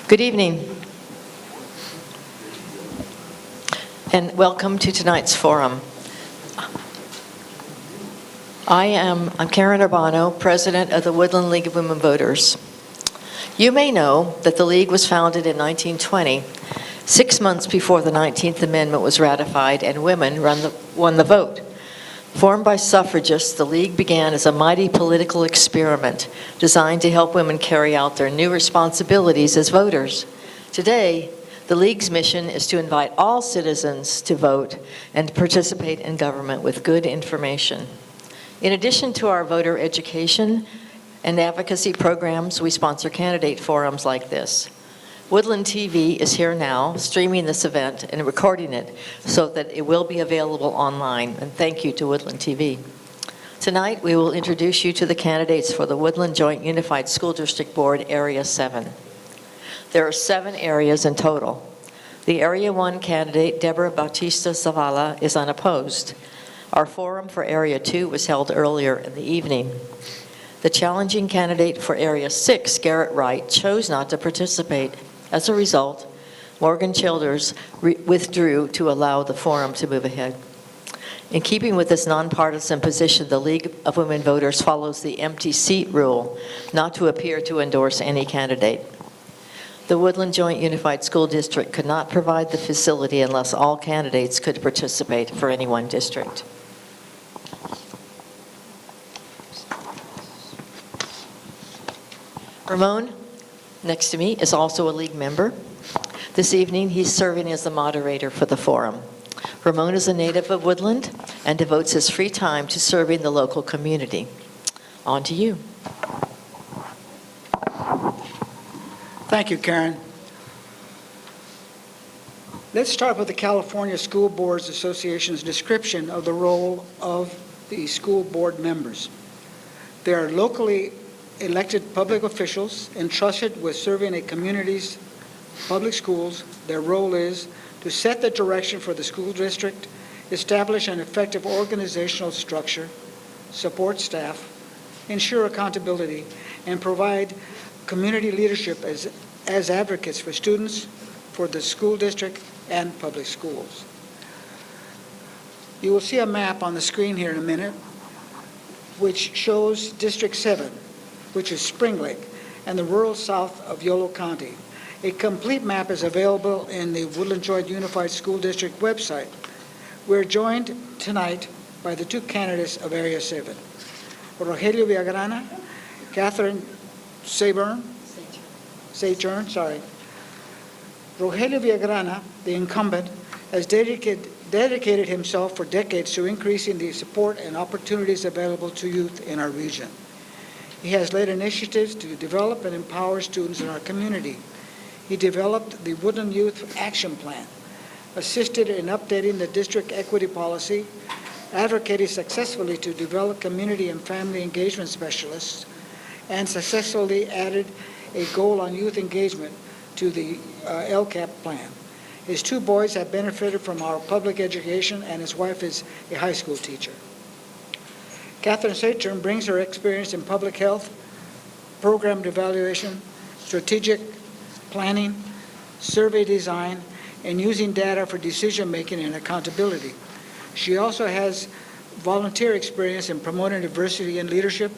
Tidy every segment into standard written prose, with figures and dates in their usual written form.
Good evening, and welcome to tonight's forum. I'm Karen Urbano, President of the Woodland League of Women Voters. You may know that the League was founded in 1920, 6 months before the 19th Amendment was ratified and women won the vote. Formed by suffragists, the League began as a mighty political experiment designed to help women carry out their new responsibilities as voters. Today, the League's mission is to invite all citizens to vote and participate in government with good information. In addition to our voter education and advocacy programs, we sponsor candidate forums like this. Woodland TV is here now, streaming this event and recording it so that it will be available online, and thank you to Woodland TV. Tonight, we will introduce you to the candidates for the Woodland Joint Unified School District Board, Area 7. There are 7 areas in total. The Area 1 candidate, Deborah Bautista Zavala, is unopposed. Our forum for Area 2 was held earlier in the evening. The challenging candidate for Area 6, Garrett Wright, chose not to participate. As a result, Morgan Childers withdrew to allow the forum to move ahead. In keeping with this nonpartisan position, the League of Women Voters follows the empty seat rule, not to appear to endorse any candidate. The Woodland Joint Unified School District could not provide the facility unless all candidates could participate for any one district. Ramon, next to me, is also a League member. This evening, he's serving as the moderator for the forum. Ramon is a native of Woodland and devotes his free time to serving the local community. On to you. Thank you, Karen. Let's start with the California School Boards Association's description of the role of the school board members. They are locally elected public officials entrusted with serving a community's public schools. Their role is to set the direction for the school district, establish an effective organizational structure, support staff, ensure accountability, and provide community leadership as advocates for students, for the school district, and public schools. You will see a map on the screen here in a minute, which shows District 7, which is Spring Lake, and the rural south of Yolo County. A complete map is available in the Woodland Joint Unified School District website. We're joined tonight by the 2 candidates of Area 7, Rogelio Villagrana, Catherine Sayburn. Rogelio Villagrana, the incumbent, has dedicated himself for decades to increasing the support and opportunities available to youth in our region. He has led initiatives to develop and empower students in our community. He developed the Woodland Youth Action Plan, assisted in updating the district equity policy, advocated successfully to develop community and family engagement specialists, and successfully added a goal on youth engagement to the LCAP plan. His 2 boys have benefited from our public education, and his wife is a high school teacher. Catherine Sayburn brings her experience in public health, program evaluation, strategic planning, survey design, and using data for decision-making and accountability. She also has volunteer experience in promoting diversity in leadership,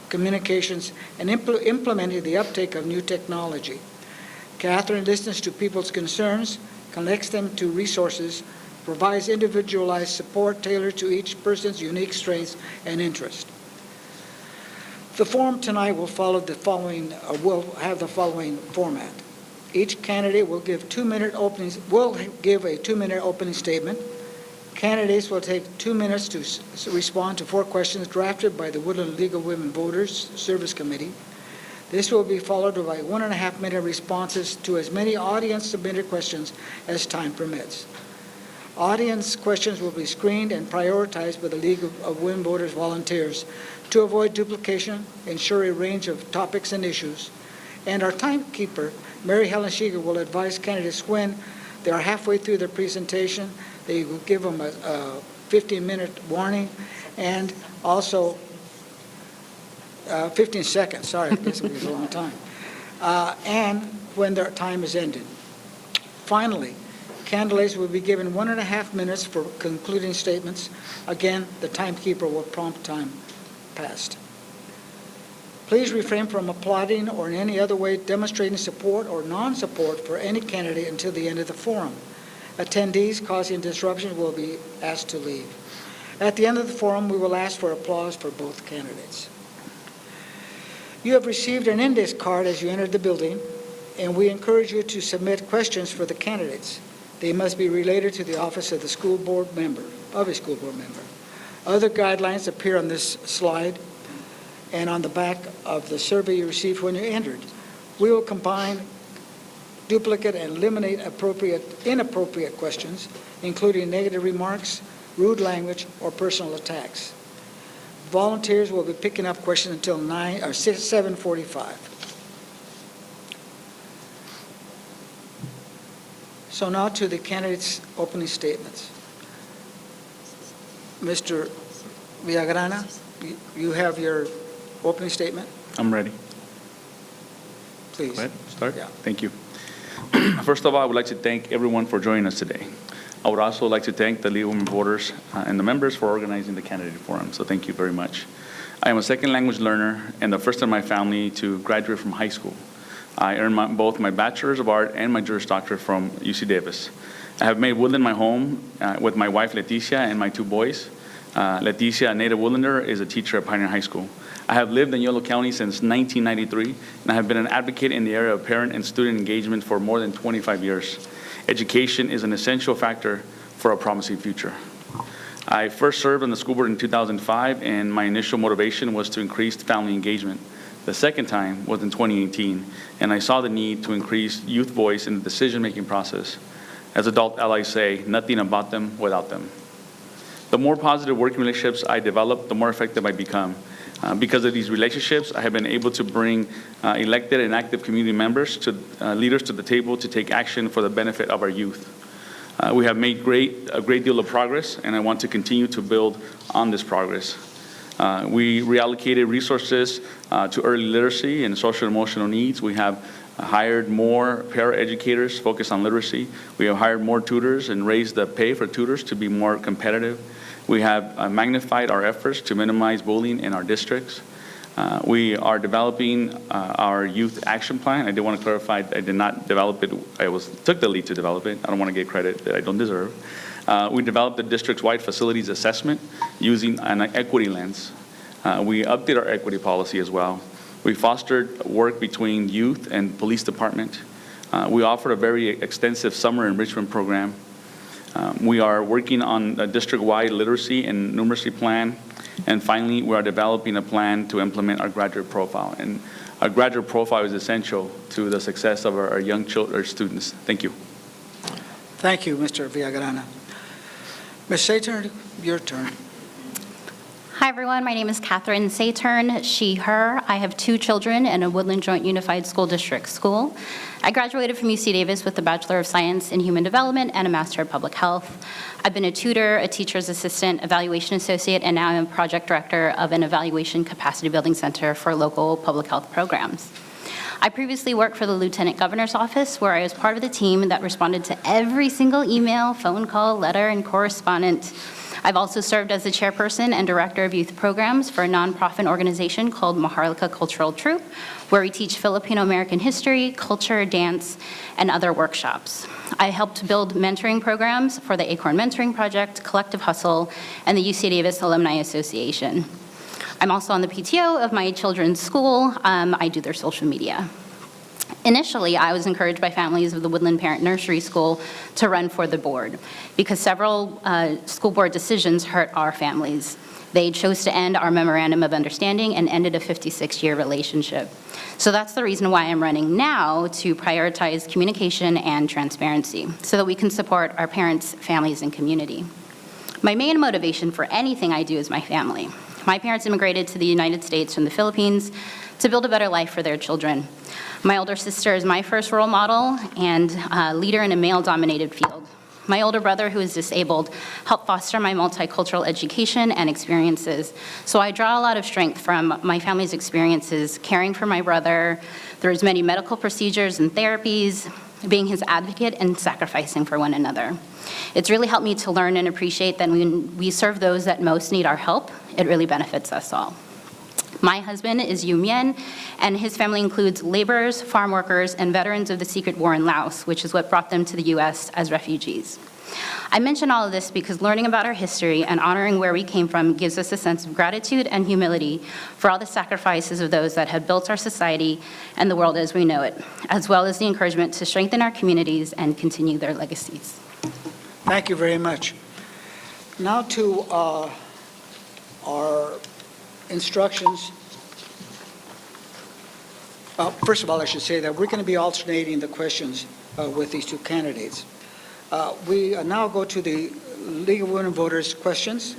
communications, and implementing the uptake of new technology. Catherine listens to people's concerns, connects them to resources, provides individualized support tailored to each person's unique strengths and interests. The forum tonight will have the following format. Each candidate will give a 2-minute opening statement. Candidates will take 2 minutes to respond to 4 questions drafted by the Woodland League of Women Voters Service Committee. This will be followed by 1.5-minute responses to as many audience-submitted questions as time permits. Audience questions will be screened and prioritized by the League of Women Voters volunteers to avoid duplication, ensure a range of topics and issues. And our timekeeper, Mary Helen Shiger, will advise candidates when they are halfway through their presentation. They will give them a 15-minute warning, and also 15 seconds, sorry, I guess it was a long time. and when their time is ended. Finally, candidates will be given 1.5 minutes for concluding statements. Again, the timekeeper will prompt time passed. Please refrain from applauding or in any other way demonstrating support or non-support for any candidate until the end of the forum. Attendees causing disruption will be asked to leave. At the end of the forum, we will ask for applause for both candidates. You have received an index card as you entered the building, and we encourage you to submit questions for the candidates. They must be related to the office of the school board member, Other guidelines appear on this slide and on the back of the survey you received when you entered. We will combine duplicate and eliminate inappropriate questions, including negative remarks, rude language, or personal attacks. Volunteers will be picking up questions until 7:45. So now to the candidates' opening statements. Mr. Villagrana, you have your opening statement? I'm ready. Please. Go ahead, start. Yeah. Thank you. First of all, I would like to thank everyone for joining us today. I would also like to thank the League of Women Voters and the members for organizing the candidate forum, so thank you very much. I am a second language learner and the first in my family to graduate from high school. I earned both my Bachelor's of Art and my Juris Doctorate from UC Davis. I have made Woodland my home with my wife, Leticia, and my 2 boys. Leticia, a native Woodlander, is a teacher at Pioneer High School. I have lived in Yolo County since 1993, and I have been an advocate in the area of parent and student engagement for more than 25 years. Education is an essential factor for a promising future. I first served on the school board in 2005, and my initial motivation was to increase family engagement. The second time was in 2018, and I saw the need to increase youth voice in the decision-making process. As adult allies say, nothing about them without them. The more positive working relationships I develop, the more effective I become. Because of these relationships, I have been able to bring elected and active community members to leaders to the table to take action for the benefit of our youth. We have made a great deal of progress, and I want to continue to build on this progress. We reallocated resources to early literacy and social and emotional needs. We have hired more para-educators focused on literacy. We have hired more tutors and raised the pay for tutors to be more competitive. We have magnified our efforts to minimize bullying in our districts. We are developing our youth action plan. I did want to clarify, I did not develop it. I took the lead to develop it. I don't want to get credit that I don't deserve. We developed the district-wide facilities assessment using an equity lens. We updated our equity policy as well. We fostered work between youth and police department. We offered a very extensive summer enrichment program. We are working on a district-wide literacy and numeracy plan. And finally, we are developing a plan to implement our graduate profile. And our graduate profile is essential to the success of our young children, students. Thank you. Thank you, Mr. Villagrana. Ms. Saturn, your turn. Hi, everyone. My name is Catherine Saturn, she, her. I have 2 children in a Woodland Joint Unified School District school. I graduated from UC Davis with a Bachelor of Science in Human Development and a Master of Public Health. I've been a tutor, a teacher's assistant, evaluation associate, and now I'm project director of an evaluation capacity building center for local public health programs. I previously worked for the Lieutenant Governor's Office, where I was part of the team that responded to every single email, phone call, letter, and correspondence. I've also served as the chairperson and director of youth programs for a nonprofit organization called Maharlika Cultural Troupe, where we teach Filipino American history, culture, dance, and other workshops. I helped build mentoring programs for the Acorn Mentoring Project, Collective Hustle, and the UC Davis Alumni Association. I'm also on the PTO of my children's school. I do their social media. Initially, I was encouraged by families of the Woodland Parent Nursery School to run for the board because several school board decisions hurt our families. They chose to end our memorandum of understanding and ended a 56-year relationship. So that's the reason why I'm running now, to prioritize communication and transparency so that we can support our parents, families, and community. My main motivation for anything I do is my family. My parents immigrated to the United States from the Philippines to build a better life for their children. My older sister is my first role model and leader in a male-dominated field. My older brother, who is disabled, helped foster my multicultural education and experiences. So I draw a lot of strength from my family's experiences, caring for my brother, through his many medical procedures and therapies, being his advocate, and sacrificing for one another. It's really helped me to learn and appreciate that when we serve those that most need our help, it really benefits us all. My husband is Yu Mien, and his family includes laborers, farm workers, and veterans of the secret war in Laos, which is what brought them to the U.S. as refugees. I mention all of this because learning about our history and honoring where we came from gives us a sense of gratitude and humility for all the sacrifices of those that have built our society and the world as we know it, as well as the encouragement to strengthen our communities and continue their legacies. Thank you very much. Now to our instructions. First of all, I should say that we're going to be alternating the questions with these two candidates. We now go to the League of Women Voters questions.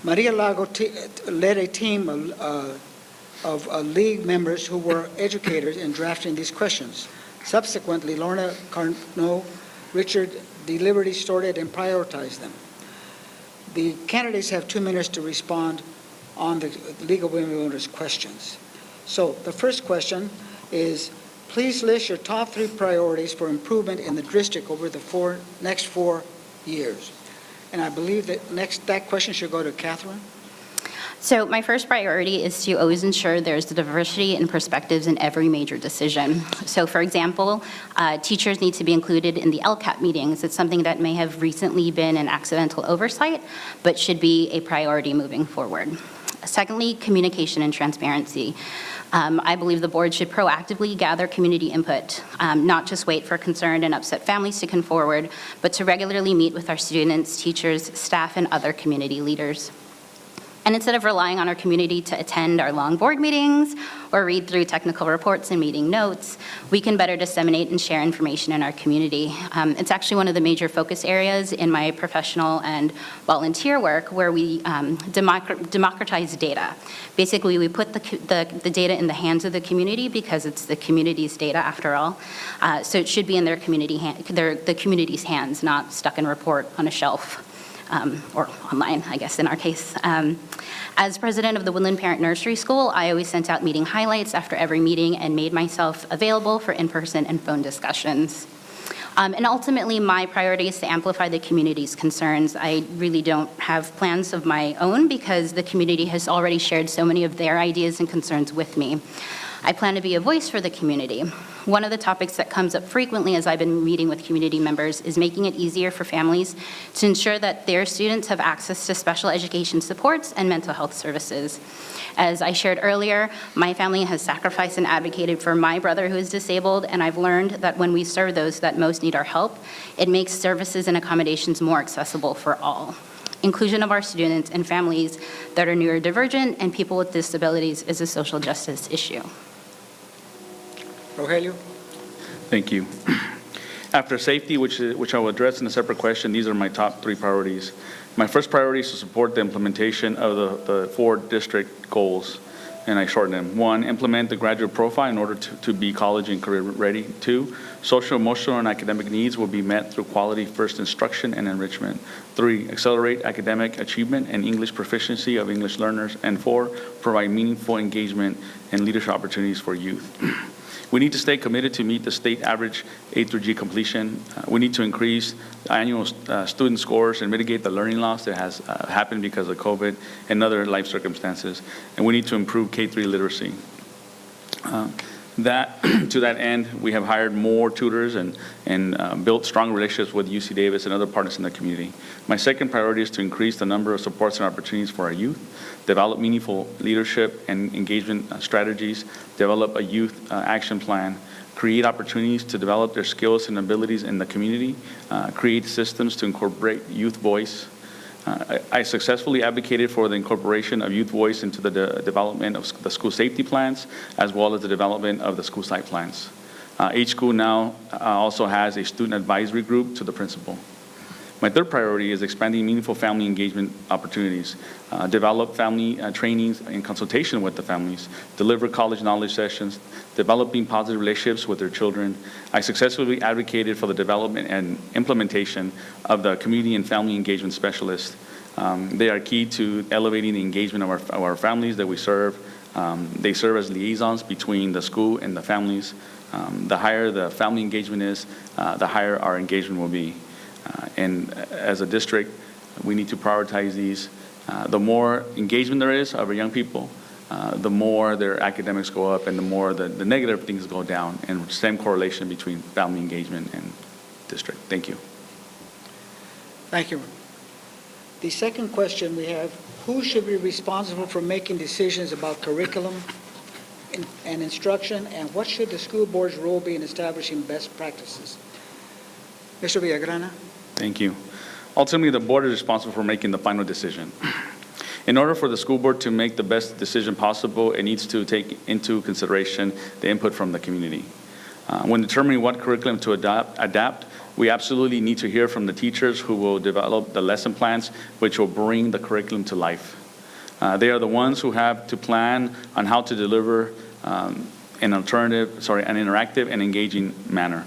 Maria Lago led a team of League members who were educators in drafting these questions. Subsequently, Lorna Carnot, Richard deliberately sorted and prioritized them. The candidates have 2 minutes to respond on the League of Women Voters questions. So the first question is, please list your top 3 priorities for improvement in the district over the next 4 years. And I believe that question should go to Catherine. So my first priority is to always ensure there's diversity in perspectives in every major decision. So for example, teachers need to be included in the LCAP meetings. It's something that may have recently been an accidental oversight, but should be a priority moving forward. Secondly, communication and transparency. I believe the board should proactively gather community input, not just wait for concerned and upset families to come forward, but to regularly meet with our students, teachers, staff, and other community leaders. And instead of relying on our community to attend our long board meetings or read through technical reports and meeting notes, we can better disseminate and share information in our community. It's actually one of the major focus areas in my professional and volunteer work where we democratize data. Basically, we put the data in the hands of the community because it's the community's data after all. So it should be in the community's hands, not stuck in a report on a shelf. Or online, I guess, in our case. As president of the Woodland Parent Nursery School, I always sent out meeting highlights after every meeting and made myself available for in-person and phone discussions. And ultimately, my priority is to amplify the community's concerns. I really don't have plans of my own because the community has already shared so many of their ideas and concerns with me. I plan to be a voice for the community. One of the topics that comes up frequently as I've been meeting with community members is making it easier for families to ensure that their students have access to special education supports and mental health services. As I shared earlier, my family has sacrificed and advocated for my brother who is disabled, and I've learned that when we serve those that most need our help, it makes services and accommodations more accessible for all. Inclusion of our students and families that are neurodivergent and people with disabilities is a social justice issue. Rogelio? Thank you. After safety, which I will address in a separate question, these are my top 3 priorities. My first priority is to support the implementation of the 4 district goals, and I shorten them. 1, implement the graduate profile in order to be college and career ready. 2, social, emotional, and academic needs will be met through quality first instruction and enrichment. 3, accelerate academic achievement and English proficiency of English learners. And 4, provide meaningful engagement and leadership opportunities for youth. We need to stay committed to meet the state average A through G completion. We need to increase annual student scores and mitigate the learning loss that has happened because of COVID and other life circumstances. And we need to improve K-3 literacy. To that end, we have hired more tutors and built strong relationships with UC Davis and other partners in the community. My second priority is to increase the number of supports and opportunities for our youth, develop meaningful leadership and engagement strategies, develop a youth action plan, create opportunities to develop their skills and abilities in the community, create systems to incorporate youth voice. I successfully advocated for the incorporation of youth voice into the development of the school safety plans, as well as the development of the school site plans. Each school now also has a student advisory group to the principal. My third priority is expanding meaningful family engagement opportunities, develop family trainings in consultation with the families, deliver college knowledge sessions, developing positive relationships with their children. I successfully advocated for the development and implementation of the community and family engagement specialist. They are key to elevating the engagement of our families that we serve. They serve as liaisons between the school and the families. The higher the family engagement is, the higher our engagement will be. And as a district, we need to prioritize these. The more engagement there is of our young people, the more their academics go up and the more the negative things go down, and same correlation between family engagement and district. Thank you. Thank you. The second question we have, who should be responsible for making decisions about curriculum and instruction, and what should the school board's role be in establishing best practices? Mr. Villagrana. Thank you. Ultimately, the board is responsible for making the final decision. In order for the school board to make the best decision possible, it needs to take into consideration the input from the community. When determining what curriculum to adapt, we absolutely need to hear from the teachers who will develop the lesson plans, which will bring the curriculum to life. They are the ones who have to plan on how to deliver an interactive and engaging manner.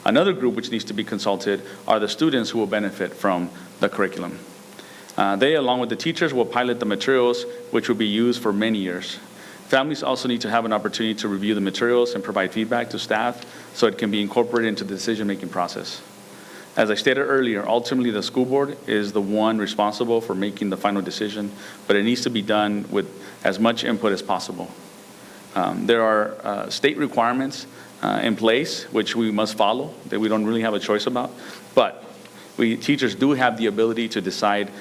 Another group which needs to be consulted are the students who will benefit from the curriculum. They, along with the teachers, will pilot the materials which will be used for many years. Families also need to have an opportunity to review the materials and provide feedback to staff so it can be incorporated into the decision-making process. As I stated earlier, ultimately the school board is the one responsible for making the final decision, but it needs to be done with as much input as possible. There are state requirements in place which we must follow that we don't really have a choice about, but teachers do have the ability to decide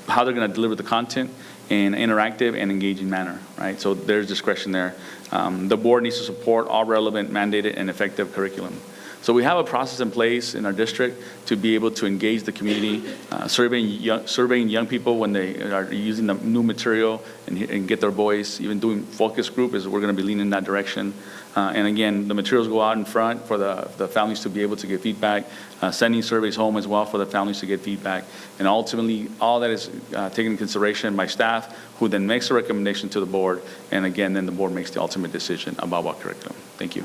how they're going to deliver the content in an interactive and engaging manner, right? So there's discretion there. The board needs to support all relevant, mandated, and effective curriculum. So we have a process in place in our district to be able to engage the community, surveying young people when they are using the new material and get their voice. Even doing focus group is we're going to be leaning in that direction. And again, the materials go out in front for the families to be able to get feedback, sending surveys home as well for the families to get feedback. And ultimately, all that is taken into consideration by staff, who then makes a recommendation to the board. And again, then the board makes the ultimate decision about what curriculum. Thank you.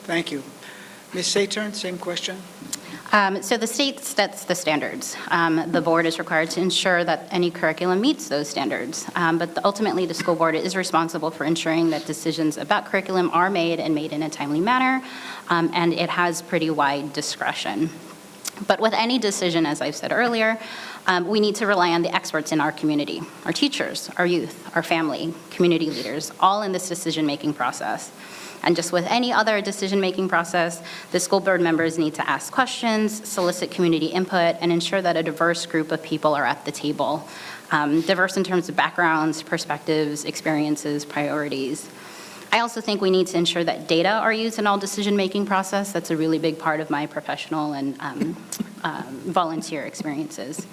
Thank you. Ms. Saturn, same question. So the state sets the standards. The board is required to ensure that any curriculum meets those standards. But ultimately, the school board is responsible for ensuring that decisions about curriculum are made and made in a timely manner, and it has pretty wide discretion. But with any decision, as I've said earlier, we need to rely on the experts in our community, our teachers, our youth, our family, community leaders, all in this decision-making process. And just with any other decision-making process, the school board members need to ask questions, solicit community input, and ensure that a diverse group of people are at the table. Diverse in terms of backgrounds, perspectives, experiences, priorities. I also think we need to ensure that data are used in all decision-making process. That's a really big part of my professional and volunteer experiences.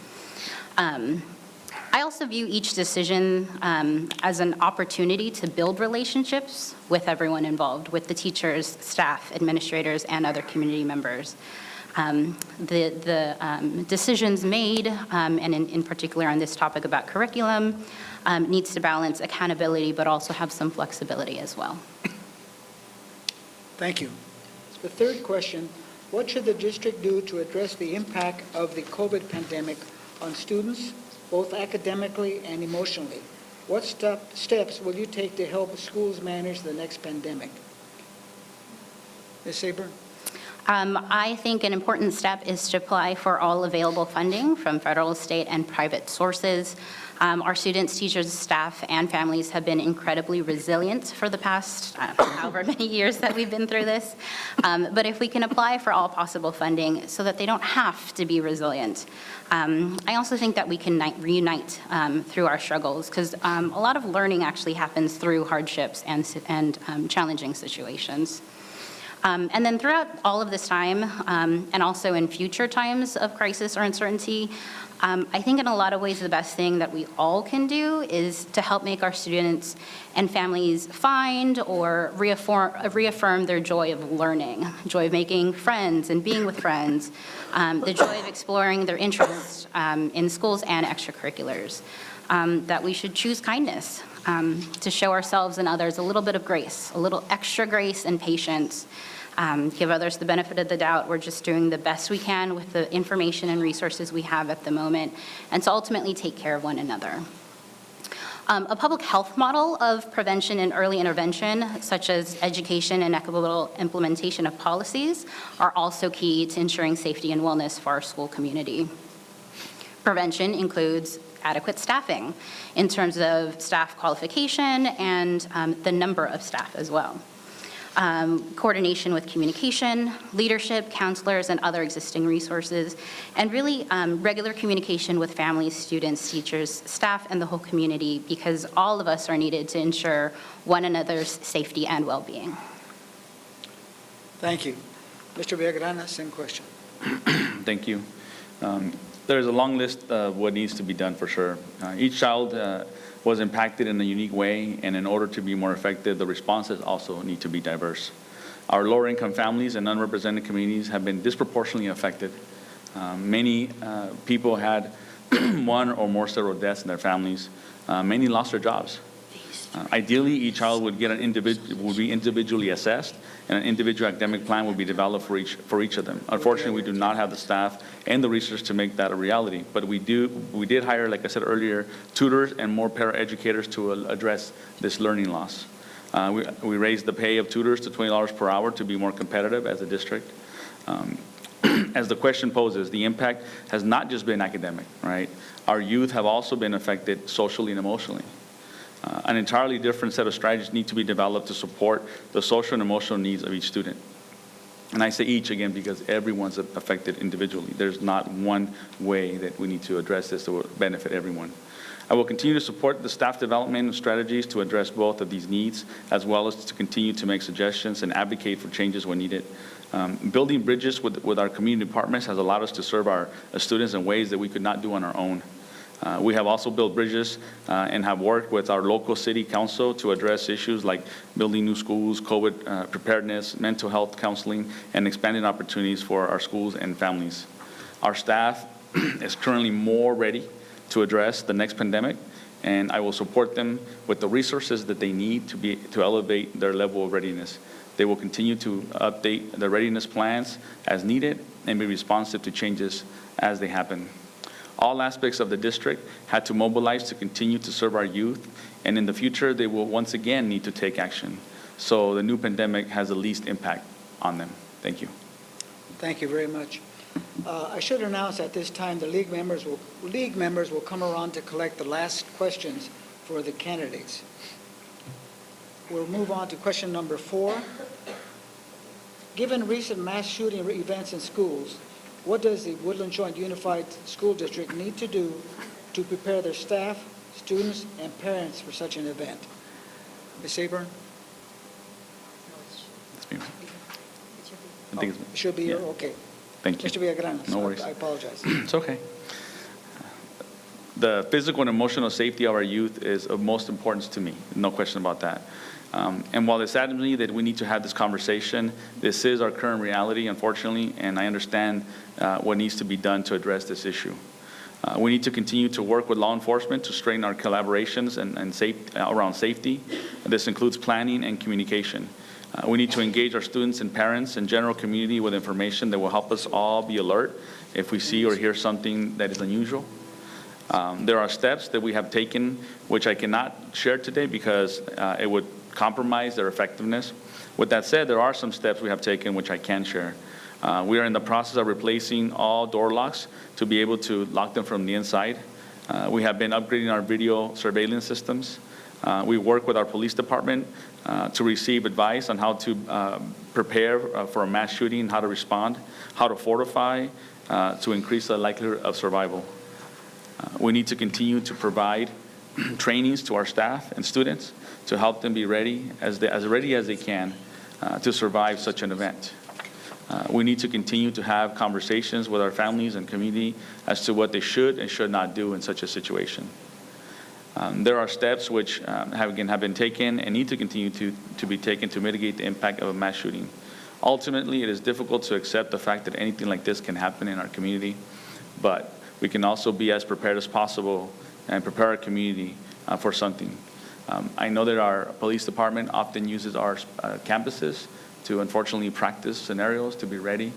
I also view each decision as an opportunity to build relationships with everyone involved, with the teachers, staff, administrators, and other community members. The decisions made, and in particular on this topic about curriculum, needs to balance accountability, but also have some flexibility as well. Thank you. The third question, what should the district do to address the impact of the COVID pandemic on students, both academically and emotionally? What steps will you take to help schools manage the next pandemic? Ms. Saburn? I think an important step is to apply for all available funding from federal, state, and private sources. Our students, teachers, staff, and families have been incredibly resilient for the past however many years that we've been through this. But if we can apply for all possible funding so that they don't have to be resilient, I also think that we can reunite through our struggles, because a lot of learning actually happens through hardships and challenging situations. And then throughout all of this time, and also in future times of crisis or uncertainty, I think in a lot of ways the best thing that we all can do is to help make our students and families find or reaffirm their joy of learning, joy of making friends and being with friends, the joy of exploring their interests in schools and extracurriculars, that we should choose kindness to show ourselves and others a little bit of grace, a little extra grace and patience, give others the benefit of the doubt. We're just doing the best we can with the information and resources we have at the moment, and to ultimately take care of one another. A public health model of prevention and early intervention, such as education and equitable implementation of policies, are also key to ensuring safety and wellness for our school community. Prevention includes adequate staffing in terms of staff qualification and the number of staff as well. Coordination with communication, leadership, counselors, and other existing resources, and really regular communication with families, students, teachers, staff, and the whole community, because all of us are needed to ensure one another's safety and well-being. Thank you. Mr. Villagrana, same question. Thank you. There's a long list of what needs to be done for sure. Each child was impacted in a unique way, and in order to be more effective, the responses also need to be diverse. Our lower income families and unrepresented communities have been disproportionately affected. Many people had one or more several deaths in their families. Many lost their jobs. Ideally, each child would be individually assessed, and an individual academic plan would be developed for each of them. Unfortunately, we do not have the staff and the research to make that a reality. But we did hire, like I said earlier, tutors and more paraeducators to address this learning loss. We raised the pay of tutors to $20 per hour to be more competitive as a district. As the question poses, the impact has not just been academic, right? Our youth have also been affected socially and emotionally. An entirely different set of strategies need to be developed to support the social and emotional needs of each student. And I say each again because everyone's affected individually. There's not one way that we need to address this that will benefit everyone. I will continue to support the staff development strategies to address both of these needs, as well as to continue to make suggestions and advocate for changes when needed. Building bridges with our community departments has allowed us to serve our students in ways that we could not do on our own. We have also built bridges and have worked with our local city council to address issues like building new schools, COVID preparedness, mental health counseling, and expanding opportunities for our schools and families. Our staff is currently more ready to address the next pandemic, and I will support them with the resources that they need to elevate their level of readiness. They will continue to update their readiness plans as needed and be responsive to changes as they happen. All aspects of the district had to mobilize to continue to serve our youth, and in the future, they will once again need to take action. So the new pandemic has the least impact on them. Thank you. Thank you very much. I should announce at this time the league members will come around to collect the last questions for the candidates. We'll move on to question number 4. Given recent mass shooting events in schools, what does the Woodland Joint Unified School District need to do to prepare their staff, students, and parents for such an event? Ms. Saburn? I think It should be here? yeah. Okay. Thank you. Mr. Villagrana, No worries. I apologize. It's okay. The physical and emotional safety of our youth is of most importance to me, no question about that. And while it saddens me that we need to have this conversation, this is our current reality, unfortunately, and I understand what needs to be done to address this issue. We need to continue to work with law enforcement to strengthen our collaborations around safety. This includes planning and communication. We need to engage our students and parents and general community with information that will help us all be alert if we see or hear something that is unusual. There are steps that we have taken which I cannot share today because it would compromise their effectiveness. With that said, there are some steps we have taken which I can share. We are in the process of replacing all door locks to be able to lock them from the inside. We have been upgrading our video surveillance systems. We work with our police department to receive advice on how to prepare for a mass shooting, how to respond, how to fortify to increase the likelihood of survival. We need to continue to provide trainings to our staff and students to help them be ready as ready as they can to survive such an event. We need to continue to have conversations with our families and community as to what they should and should not do in such a situation. There are steps which have been taken and need to continue to be taken to mitigate the impact of a mass shooting. Ultimately, it is difficult to accept the fact that anything like this can happen in our community, but we can also be as prepared as possible and prepare our community for something. I know that our police department often uses our campuses to unfortunately practice scenarios, to be ready.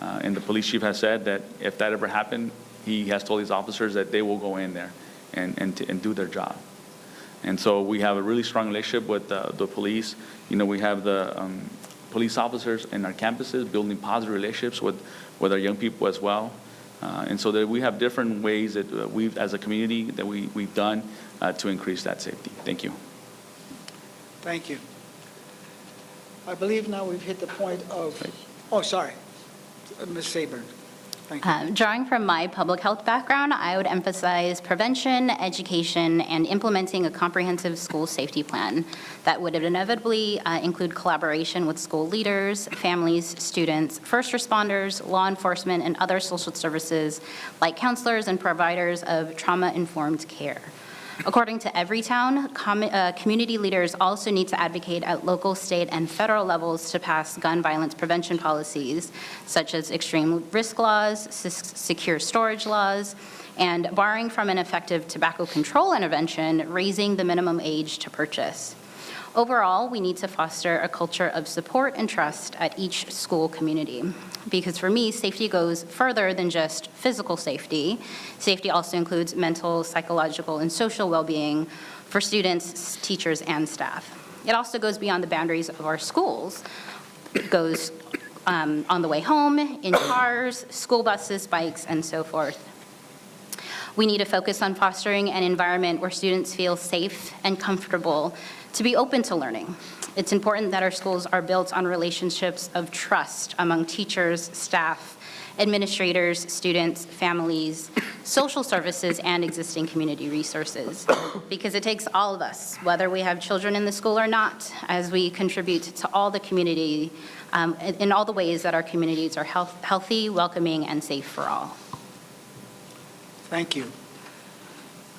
And the police chief has said that if that ever happened, he has told his officers that they will go in there and do their job. And so we have a really strong relationship with the police. We have the police officers in our campuses building positive relationships with our young people as well. And so that we have different ways that we've, as a community, that we've done to increase that safety. Thank you. Thank you. I believe now we've hit the point of, oh, sorry, Ms. Sayburn. Thank you. Drawing from my public health background, I would emphasize prevention, education, and implementing a comprehensive school safety plan that would inevitably include collaboration with school leaders, families, students, first responders, law enforcement, and other social services like counselors and providers of trauma-informed care. According to Everytown, community leaders also need to advocate at local, state, and federal levels to pass gun violence prevention policies, such as extreme risk laws, secure storage laws, and barring from an effective tobacco control intervention, raising the minimum age to purchase. Overall, we need to foster a culture of support and trust at each school community. Because for me, safety goes further than just physical safety. Safety also includes mental, psychological, and social well-being for students, teachers, and staff. It also goes beyond the boundaries of our schools. It goes on the way home, in cars, school buses, bikes, and so forth. We need to focus on fostering an environment where students feel safe and comfortable to be open to learning. It's important that our schools are built on relationships of trust among teachers, staff, administrators, students, families, social services, and existing community resources. Because it takes all of us, whether we have children in the school or not, as we contribute to all the community in all the ways that our communities are healthy, welcoming, and safe for all. Thank you.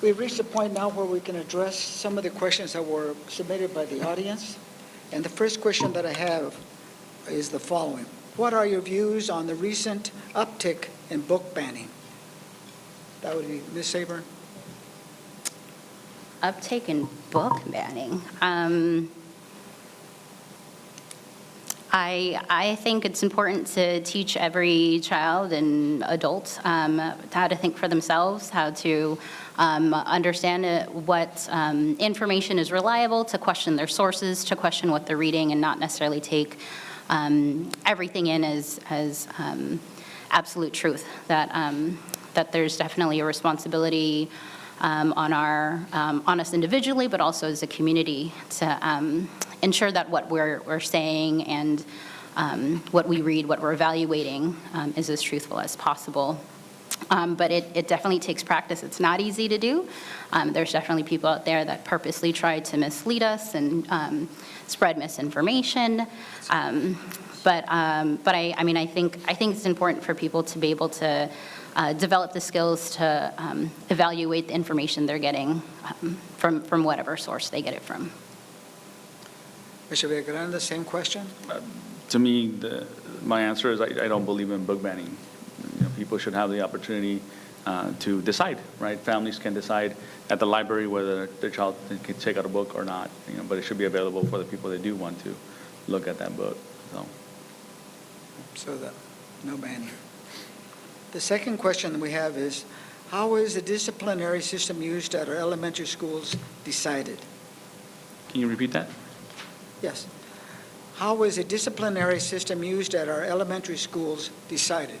We've reached a point now where we can address some of the questions that were submitted by the audience. And the first question that I have is the following. What are your views on the recent uptick in book banning? That would be Ms. Sayburn. Uptake in book banning. I think it's important to teach every child and adult how to think for themselves, how to understand what information is reliable, to question their sources, to question what they're reading, and not necessarily take everything in as absolute truth. That there's definitely a responsibility on us individually, but also as a community to ensure that what we're saying and what we read, what we're evaluating is as truthful as possible. But it definitely takes practice. It's not easy to do. There's definitely people out there that purposely try to mislead us and spread misinformation. But I mean, I think it's important for people to be able to develop the skills to evaluate the information they're getting from whatever source they get it from. Mr. Villagrán, the same question? To me, my answer is I don't believe in book banning. People should have the opportunity to decide, right? Families can decide at the library whether their child can check out a book or not, but it should be available for the people that do want to look at that book. So that, no banning. The second question we have is, how is the disciplinary system used at our elementary schools decided? Can you repeat that? Yes. How is the disciplinary system used at our elementary schools decided?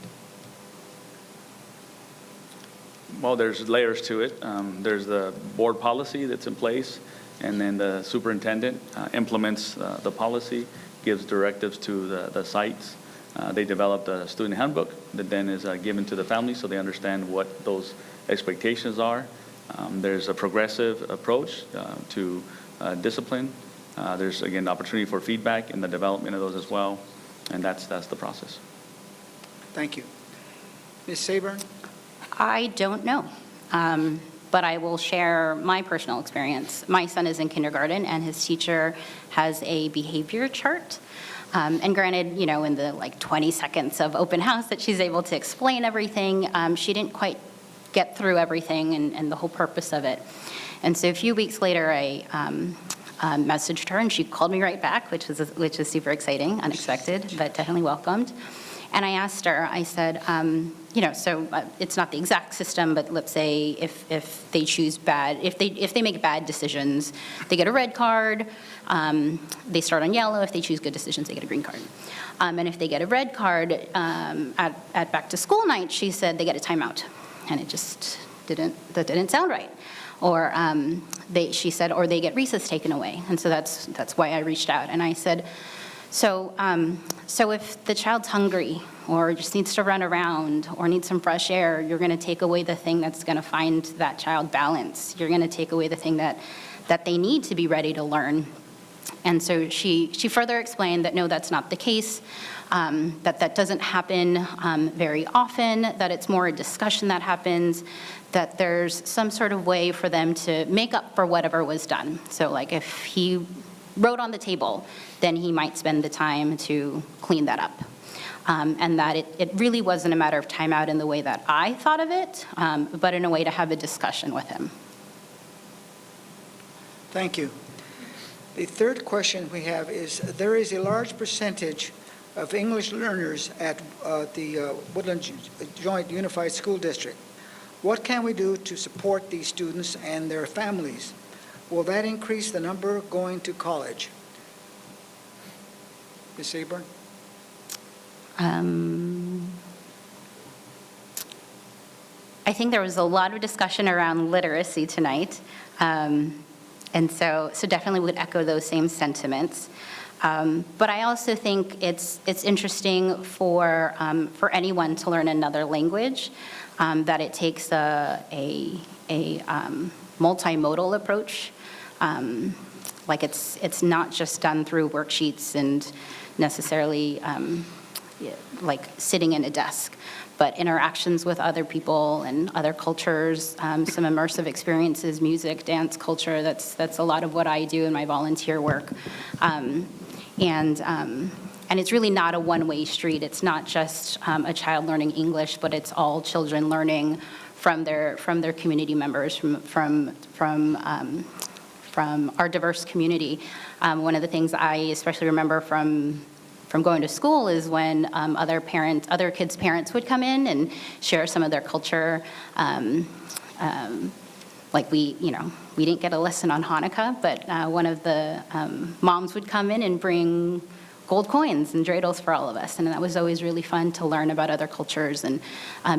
Well, there's layers to it. There's the board policy that's in place, and then the superintendent implements the policy, gives directives to the sites. They develop the student handbook that then is given to the family so they understand what those expectations are. There's a progressive approach to discipline. There's, again, the opportunity for feedback in the development of those as well, and that's the process. Thank you. Ms. Sayburn? I don't know, but I will share my personal experience. My son is in kindergarten, and his teacher has a behavior chart. And granted, in the 20 seconds of open house that she's able to explain everything, she didn't quite get through everything and the whole purpose of it. And so a few weeks later, messaged her, and she called me right back, which is super exciting, unexpected, but definitely welcomed. And I asked her, I said, it's not the exact system, but let's say if they choose if they make bad decisions, they get a red card. They start on yellow. If they choose good decisions, they get a green card. And if they get a red card at back to school night, she said they get a timeout, and it just didn't sound right. Or she said, or they get recess taken away. And so that's why I reached out, and I said, so if the child's hungry or just needs to run around or needs some fresh air, you're going to take away the thing that's going to find that child balance. You're going to take away the thing that they need to be ready to learn. And so she further explained that no, that's not the case, that doesn't happen very often, that it's more a discussion that happens, that there's some sort of way for them to make up for whatever was done. So like if he wrote on the table, then he might spend the time to clean that up. And that it really wasn't a matter of timeout in the way that I thought of it, but in a way to have a discussion with him. Thank you. The third question we have is, there is a large percentage of English learners at the Woodland Joint Unified School District. What can we do to support these students and their families? Will that increase the number going to college? Ms. Seaborn? I think there was a lot of discussion around literacy tonight, and so definitely would echo those same sentiments. But I also think it's interesting for anyone to learn another language, that it takes a multimodal approach. Like it's not just done through worksheets and necessarily like sitting in a desk, but interactions with other people and other cultures, some immersive experiences, music, dance, culture. That's a lot of what I do in my volunteer work. And it's really not a one-way street. It's not just a child learning English, but it's all children learning from their community members, from our diverse community. One of the things I especially remember from going to school is when other kids' parents would come in and share some of their culture. Like we didn't get a lesson on Hanukkah, but one of the moms would come in and bring gold coins and dreidels for all of us, and that was always really fun to learn about other cultures and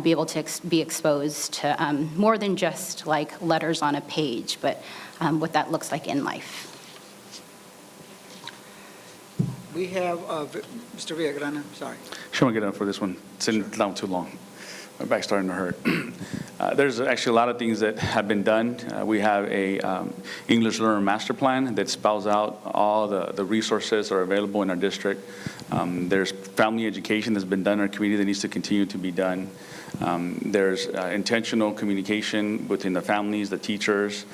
be able to be exposed to more than just like letters on a page, but what that looks like in life. We have Mr. Villagrana, sorry. Sure, I'll get up for this one. Sitting down too long. My back's starting to hurt. There's actually a lot of things that have been done. We have a English Learner Master Plan that spells out all the resources that are available in our district. There's family education that's been done in our community that needs to continue to be done. There's intentional communication between the families, the teachers.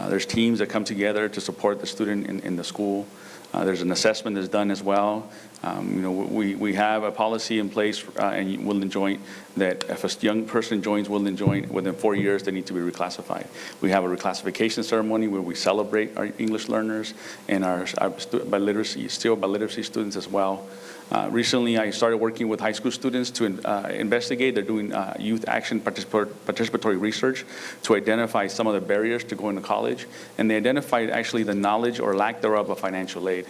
There's teams that come together to support the student in the school. There's an assessment that's done as well. We have a policy in place in Woodland Joint that if a young person joins Woodland Joint within 4 years, they need to be reclassified. We have a reclassification ceremony where we celebrate our English learners and our biliteracy students as well. Recently, I started working with high school students to investigate. They're doing youth action participatory research to identify some of the barriers to going to college. And they identified actually the knowledge or lack thereof of financial aid.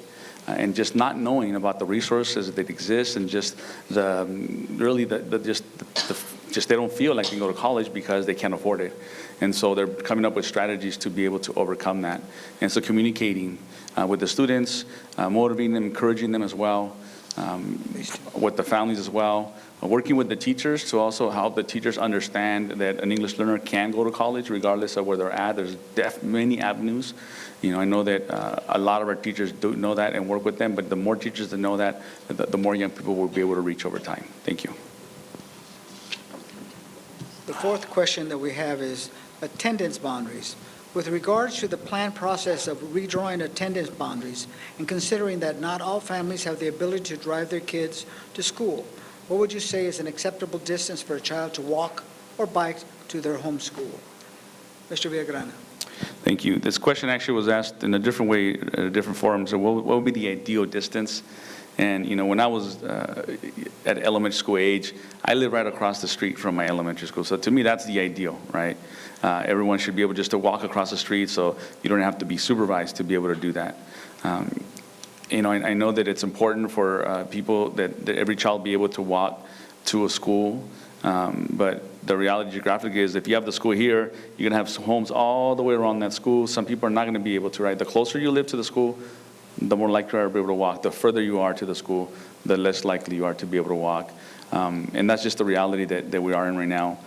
And just not knowing about the resources that exist, and just they don't feel like they can go to college because they can't afford it. And so they're coming up with strategies to be able to overcome that. And so communicating with the students, motivating them, encouraging them as well, with the families as well, working with the teachers to also help the teachers understand that an English learner can go to college regardless of where they're at. There's many avenues. I know that a lot of our teachers do know that and work with them, but the more teachers that know that, the more young people will be able to reach over time. Thank you. The fourth question that we have is attendance boundaries. With regards to the planned process of redrawing attendance boundaries and considering that not all families have the ability to drive their kids to school, what would you say is an acceptable distance for a child to walk or bike to their home school? Mr. Villagrana. Thank you. This question actually was asked in a different way, at a different forum. So what would be the ideal distance? And, when I was at elementary school age, I lived right across the street from my elementary school. So to me, that's the ideal, right? Everyone should be able just to walk across the street, so you don't have to be supervised to be able to do that. I know that it's important for people that every child be able to walk to a school, but the reality geographically is if you have the school here, you're going to have some homes all the way around that school. Some people are not going to be able to, right? The closer you live to the school, the more likely you are to be able to walk. The further you are to the school, the less likely you are to be able to walk. And that's just the reality that we are in right now.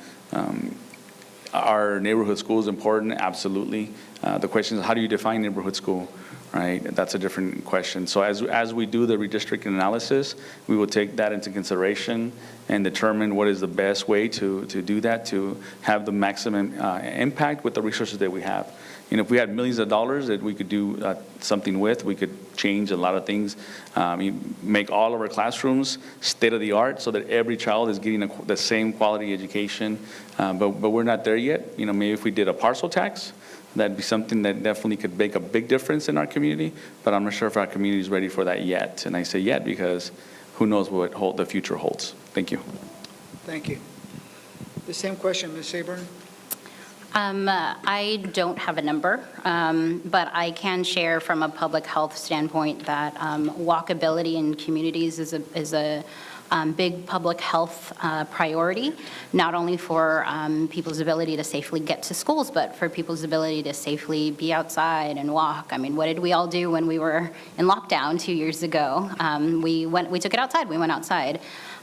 Our neighborhood school is important, absolutely. The question is, how do you define neighborhood school, right? That's a different question. So as we do the redistricting analysis, we will take that into consideration and determine what is the best way to do that, to have the maximum impact with the resources that we have. If we had millions of dollars that we could do something with, we could change a lot of things. Make all of our classrooms state-of-the-art so that every child is getting the same quality education. But we're not there yet. Maybe if we did a parcel tax, that'd be something that definitely could make a big difference in our community. But I'm not sure if our community is ready for that yet. And I say yet because who knows what the future holds. Thank you. Thank you. The same question, Ms. Saburn. I don't have a number, but I can share from a public health standpoint that walkability in communities is a big public health priority, not only for people's ability to safely get to schools, but for people's ability to safely be outside and walk. I mean, what did we all do when we were in lockdown 2 years ago? We took it outside. We went outside.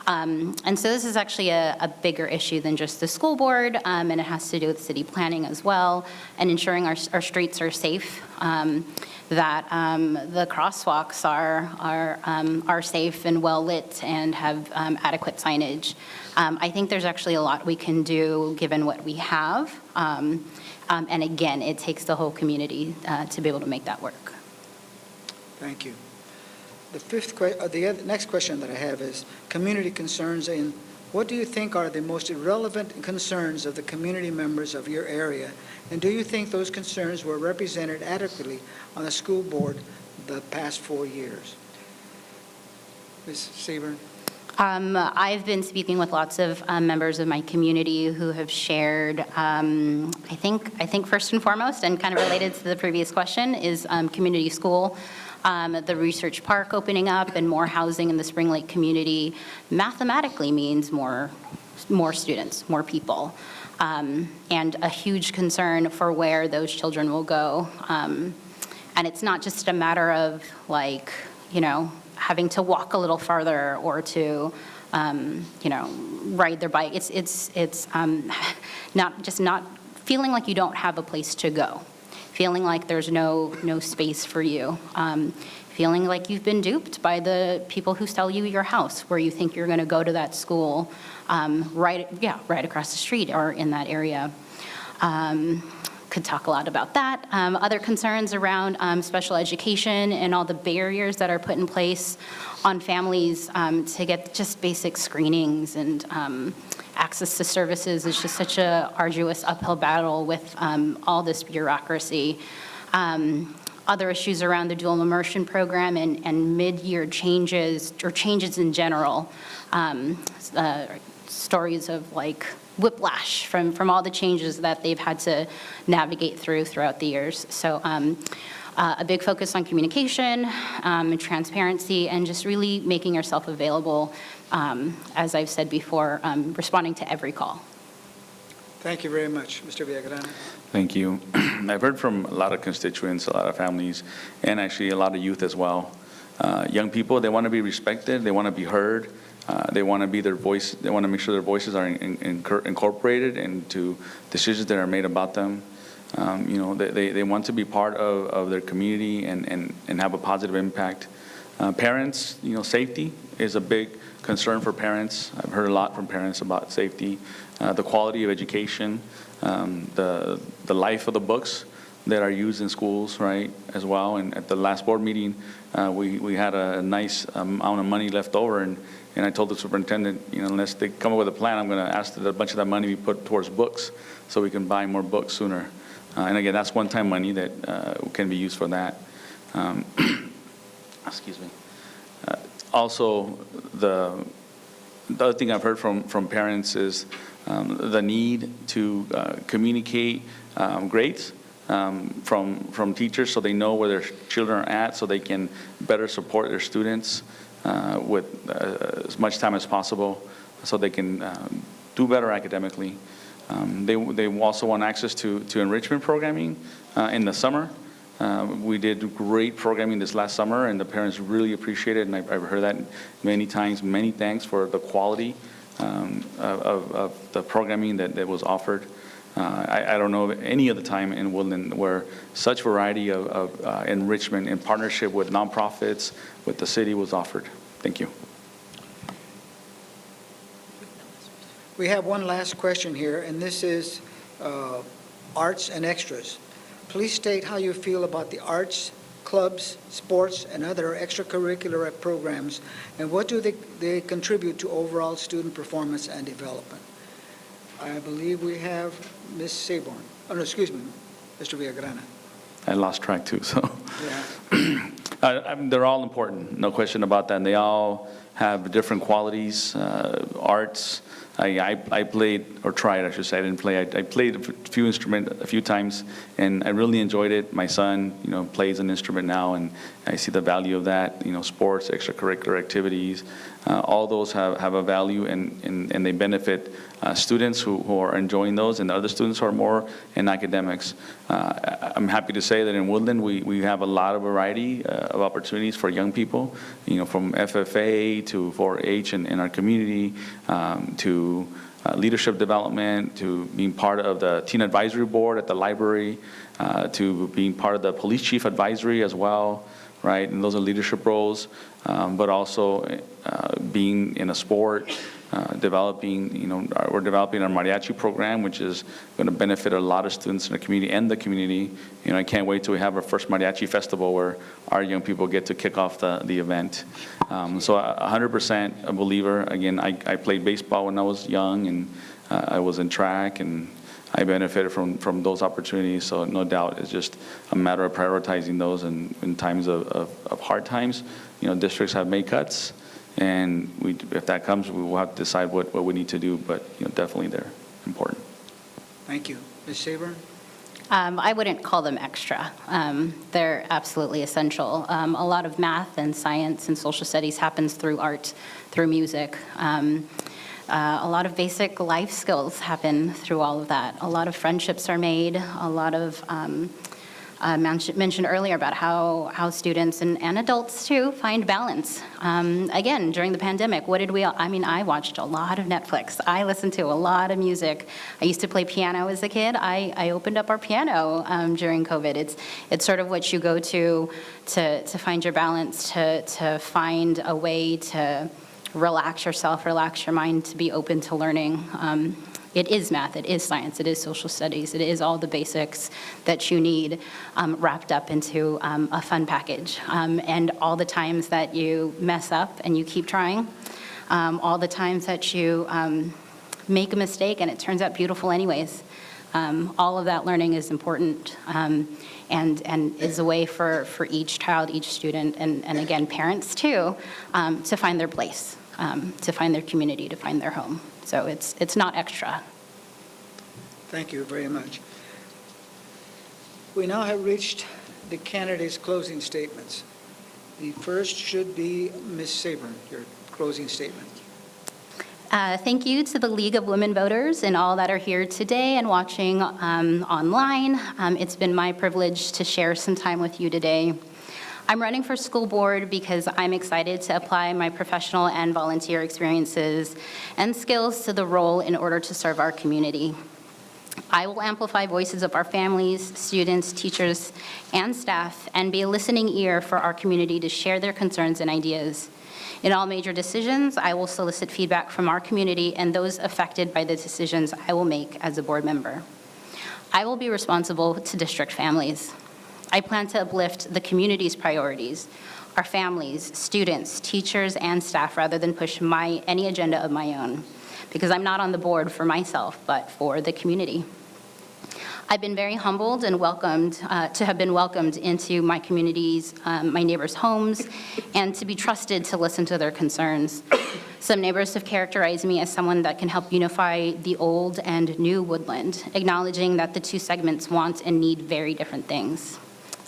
And so this is actually a bigger issue than just the school board, and it has to do with city planning as well, and ensuring our streets are safe, that the crosswalks are safe and well lit and have adequate signage. I think there's actually a lot we can do given what we have, and again, it takes the whole community to be able to make that work. Thank you. The next question that I have is community concerns, and what do you think are the most relevant concerns of the community members of your area, and do you think those concerns were represented adequately on the school board the past 4 years? Ms. Saburn. I've been speaking with lots of members of my community who have shared, I think first and foremost, and kind of related to the previous question, is community school. The research park opening up and more housing in the Spring Lake community mathematically means more students, more people, and a huge concern for where those children will go. And it's not just a matter of having to walk a little farther or to ride their bike. It's not feeling like you don't have a place to go. Feeling like there's no space for you, feeling like you've been duped by the people who sell you your house, where you think you're going to go to that school, right across the street or in that area. Could talk a lot about that. Other concerns around special education and all the barriers that are put in place on families to get just basic screenings and access to services is just such a arduous uphill battle with all this bureaucracy. Other issues around the dual immersion program and mid-year changes or changes in general. Stories of whiplash from all the changes that they've had to navigate throughout the years. So a big focus on communication and transparency and just really making yourself available, as I've said before, responding to every call. Thank you very much, Mr. Villagrana. Thank you. I've heard from a lot of constituents, a lot of families, and actually a lot of youth as well. Young people, they want to be respected, they want to be heard, they want to be their voice, they want to make sure their voices are incorporated into decisions that are made about them. They want to be part of their community and have a positive impact. Parents, safety is a big concern for parents. I've heard a lot from parents about safety, the quality of education, the life of the books that are used in schools, right, as well. And at the last board meeting, we had a nice amount of money left over, and I told the superintendent, unless they come up with a plan, I'm going to ask that a bunch of that money be put towards books so we can buy more books sooner. And again, that's one-time money that can be used for that. Excuse me. Also, the other thing I've heard from parents is the need to communicate grades from teachers so they know where their children are at, so they can better support their students with as much time as possible, so they can do better academically. They also want access to enrichment programming in the summer. We did great programming this last summer, and the parents really appreciate it, and I've heard that many times. Many thanks for the quality of the programming that was offered. I don't know of any other time in Woodland where such variety of enrichment in partnership with nonprofits, with the city was offered. Thank you. We have one last question here, and this is arts and extras. Please state how you feel about the arts, clubs, sports, and other extracurricular programs, and what do they contribute to overall student performance and development? I believe we have Ms. Saborn. Oh, no, excuse me, Mr. Villagrana. I lost track too, so. Yeah. They're all important, no question about that. And they all have different qualities. Arts, I played, or tried, I should say. I didn't play. I played a few instruments a few times, and I really enjoyed it. My son, plays an instrument now, and I see the value of that. Sports, extracurricular activities, all those have a value, and they benefit students who are enjoying those, and the other students who are more in academics. I'm happy to say that in Woodland we have a lot of variety of opportunities for young people, from FFA to 4-H in our community, to leadership development, to being part of the teen advisory board at the library, to being part of the police chief advisory as well, right? And those are leadership roles, but also being in a sport, we're developing our mariachi program, which is going to benefit a lot of students in the community and the community. I can't wait till we have our first mariachi festival where our young people get to kick off the event. So 100% a believer. Again, I played baseball when I was young, and I was in track, and I benefited from those opportunities. So no doubt it's just a matter of prioritizing those, and in times of hard times, districts have made cuts. And if that comes, we will have to decide what we need to do, but definitely they're important. Thank you. Ms. Saborn? I wouldn't call them extra. They're absolutely essential. A lot of math and science and social studies happens through art, through music. A lot of basic life skills happen through all of that. A lot of friendships are made. A lot of mentioned earlier about how students and adults too find balance. Again, during the pandemic, what did we all, I watched a lot of Netflix. I listened to a lot of music. I used to play piano as a kid. I opened up our piano during COVID. It's sort of what you go to find your balance, to find a way to relax yourself, relax your mind, to be open to learning. It is math, it is science, it is social studies, it is all the basics that you need wrapped up into a fun package. And all the times that you mess up and you keep trying, all the times that you make a mistake and it turns out beautiful anyways, all of that learning is important, and is a way for each child, each student, and again, parents too, to find their place, to find their community, to find their home. So it's not extra. Thank you very much. We now have reached the candidates' closing statements. The first should be Ms. Saborn, your closing statement. Thank you to the League of Women Voters and all that are here today and watching online. It's been my privilege to share some time with you today. I'm running for school board because I'm excited to apply my professional and volunteer experiences and skills to the role in order to serve our community. I will amplify voices of our families, students, teachers, and staff, and be a listening ear for our community to share their concerns and ideas. In all major decisions, I will solicit feedback from our community and those affected by the decisions I will make as a board member. I will be responsible to district families. I plan to uplift the community's priorities, our families, students, teachers, and staff, rather than push any agenda of my own, because I'm not on the board for myself, but for the community. I've been very humbled and welcomed, to have been welcomed into my communities, my neighbors' homes, and to be trusted to listen to their concerns. Some neighbors have characterized me as someone that can help unify the old and new Woodland, acknowledging that the two segments want and need very different things.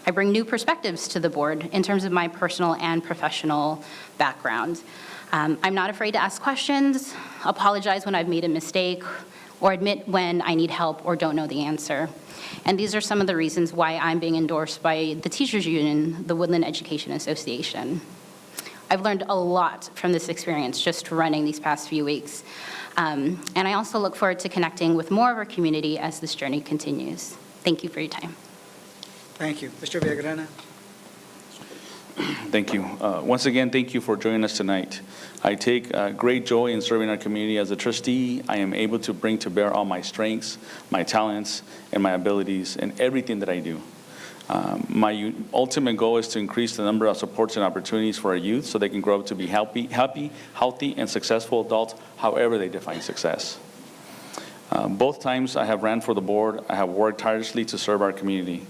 I bring new perspectives to the board in terms of my personal and professional background. I'm not afraid to ask questions, apologize when I've made a mistake, or admit when I need help or don't know the answer. And these are some of the reasons why I'm being endorsed by the Teachers Union, the Woodland Education Association. I've learned a lot from this experience just running these past few weeks. And I also look forward to connecting with more of our community as this journey continues. Thank you for your time. Thank you. Mr. Villagrana? Thank you. Once again, thank you for joining us tonight. I take great joy in serving our community. As a trustee, I am able to bring to bear all my strengths, my talents, and my abilities in everything that I do. My ultimate goal is to increase the number of supports and opportunities for our youth so they can grow up to be healthy, and successful adults, however they define success. Both times I have ran for the board, I have worked tirelessly to serve our community.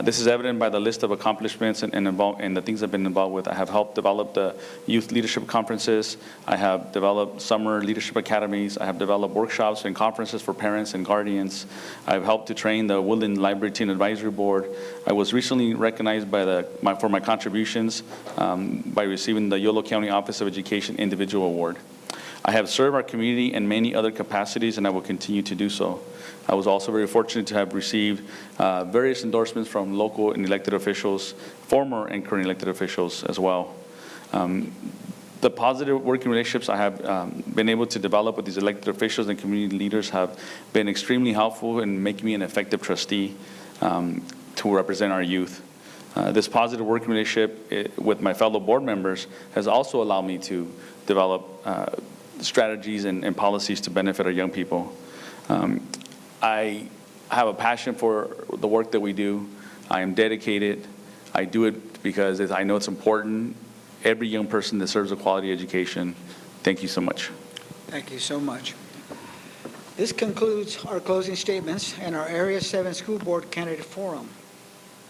This is evident by the list of accomplishments and the things I've been involved with. I have helped develop the youth leadership conferences. I have developed summer leadership academies. I have developed workshops and conferences for parents and guardians. I've helped to train the Woodland Library Teen Advisory Board. I was recently recognized for my contributions by receiving the Yolo County Office of Education Individual Award. I have served our community in many other capacities, and I will continue to do so. I was also very fortunate to have received various endorsements from local and elected officials, former and current elected officials as well. The positive working relationships I have been able to develop with these elected officials and community leaders have been extremely helpful in making me an effective trustee to represent our youth. This positive working relationship with my fellow board members has also allowed me to develop strategies and policies to benefit our young people. I have a passion for the work that we do. I am dedicated. I do it because I know it's important. Every young person deserves a quality education. Thank you so much. Thank you so much. This concludes our closing statements and our Area 7 School Board Candidate Forum.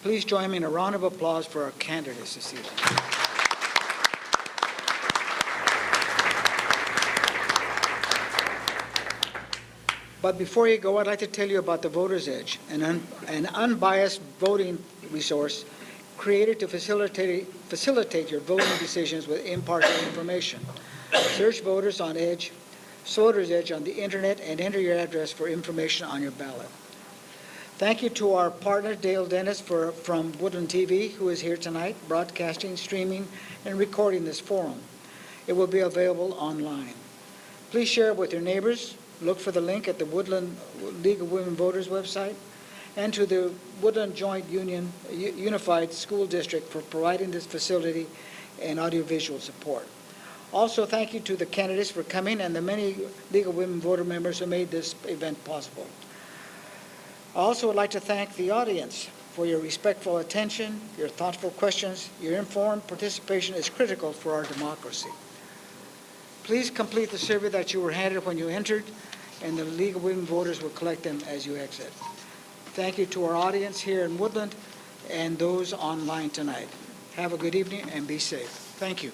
Please join me in a round of applause for our candidates this evening. But before you go, I'd like to tell you about the Voter's Edge, an unbiased voting resource created to facilitate your voting decisions with impartial information. Search Voter's Edge on the internet and enter your address for information on your ballot. Thank you to our partner, Dale Dennis from Woodland TV, who is here tonight, broadcasting, streaming, and recording this forum. It will be available online. Please share it with your neighbors. Look for the link at the Woodland League of Women Voters website and to the Woodland Joint Unified School District for providing this facility and audiovisual support. Also, thank you to the candidates for coming and the many League of Women Voter members who made this event possible. I also would like to thank the audience for your respectful attention, your thoughtful questions. Your informed participation is critical for our democracy. Please complete the survey that you were handed when you entered, and the League of Women Voters will collect them as you exit. Thank you to our audience here in Woodland and those online tonight. Have a good evening and be safe. Thank you.